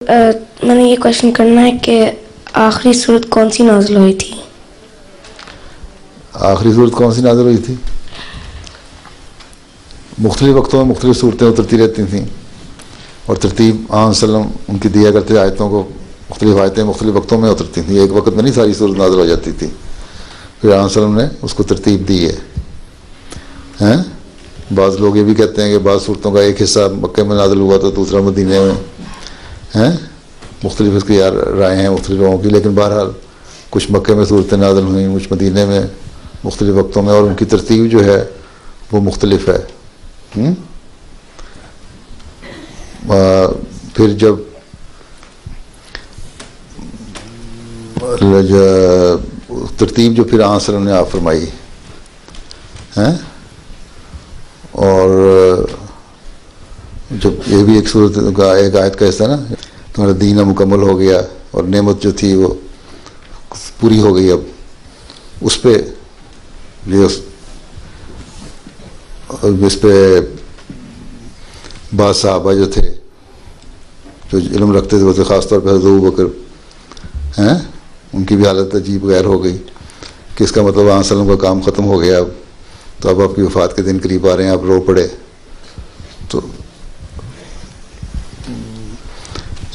میں نے یہ کوشچن کرنا ہے کہ آخری صورت کون سی نازل ہوئی تھی؟ آخری صورت کون سی نازل ہوئی تھی؟ مختلف وقتوں میں مختلف صورتیں اترتی رہتی تھیں، اور ترتیب عام وسلم ان کی دیا کرتے آیتوں کو مختلف آیتیں مختلف وقتوں میں اترتی تھیں، ایک وقت میں نہیں ساری صورت نازل ہو جاتی تھی. پھر عام وسلم نے اس کو ترتیب دی ہے. بعض لوگ یہ بھی کہتے ہیں کہ بعض صورتوں کا ایک حصہ مکہ میں نازل ہوا تو دوسرا مدینے میں. مختلف اس کی رائے ہیں مختلف لوگوں کی، لیکن بہرحال کچھ مکے میں صورتیں نازل ہوئیں، کچھ مدینے میں مختلف وقتوں میں، اور ان کی ترتیب جو ہے وہ مختلف ہے. پھر جب ترتیب جو پھر آن وسلم نے آپ فرمائی اور جب یہ بھی ایک صورت کا ایک آیت کا حصہ نا، تمہارا دین مکمل ہو گیا اور نعمت جو تھی وہ پوری ہو گئی. اب اس پہ اس پہ بعض صحابہ جو تھے جو علم رکھتے تھے، وہ خاص طور پہ حضرت ابوبکر ان کی بھی حالت عجیب غیر ہو گئی کہ اس کا مطلب آن وسلم کا کام ختم ہو گیا، اب تو اب آپ کی وفات کے دن قریب آ رہے ہیں، آپ رو پڑے. تو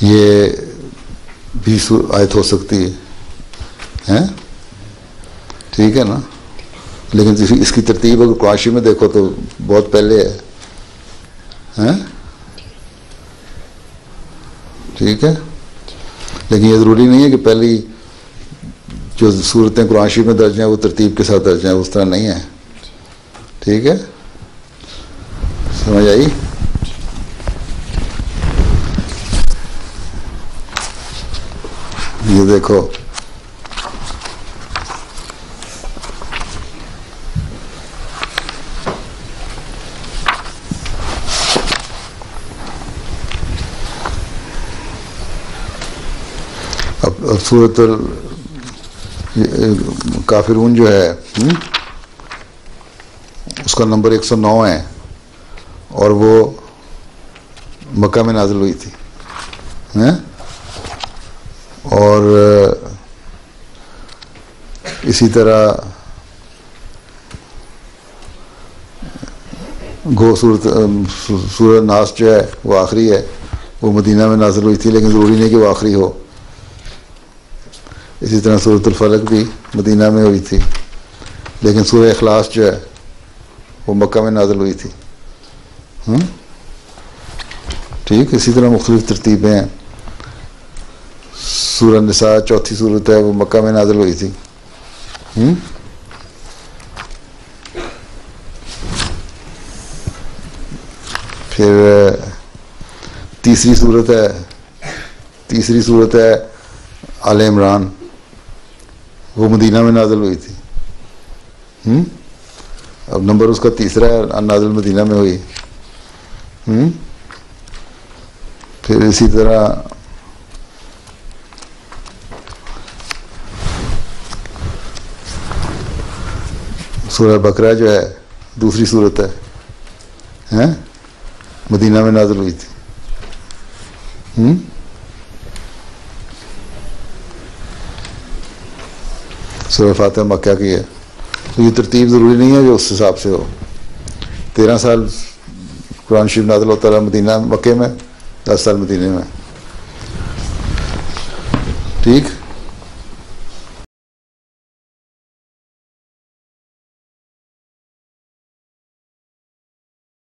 یہ بھی آیت ہو سکتی ہے، ٹھیک ہے نا. لیکن اس کی ترتیب اگر قرآن میں دیکھو تو بہت پہلے ہے، ٹھیک ہے. لیکن یہ ضروری نہیں ہے کہ پہلی جو صورتیں قرآن میں درج ہیں وہ ترتیب کے ساتھ درج ہیں، اس طرح نہیں ہے، ٹھیک ہے. سمجھ آئی؟ یہ دیکھو اب سورۃ کافرون جو ہے اس کا نمبر 109 ہے، اور وہ مکہ میں نازل ہوئی تھی. اور اسی طرح سورۃ ناس جو ہے وہ آخری ہے، وہ مدینہ میں نازل ہوئی تھی، لیکن ضروری نہیں کہ وہ آخری ہو. اسی طرح سورۃ الفلق بھی مدینہ میں ہوئی تھی، لیکن سورہ اخلاص جو ہے وہ مکہ میں نازل ہوئی تھی. ٹھیک. اسی طرح مختلف ترتیبیں ہیں. سورہ نساء چوتھی صورت ہے، وہ مکہ میں نازل ہوئی تھی. پھر تیسری صورت ہے آل عمران، وہ مدینہ میں نازل ہوئی تھی. اب نمبر اس کا تیسرا ہے، نازل مدینہ میں ہوئی. پھر اسی طرح سورہ بقرہ جو ہے دوسری صورت ہے، مدینہ میں نازل ہوئی تھی. سورہ فاتحہ مکہ کی ہے. تو یہ ترتیب ضروری نہیں ہے جو اس حساب سے ہو. 13 سال قرآن شریف نازل ہوتا رہا مدینہ مکے میں، 10 سال مدینے میں. ٹھیک.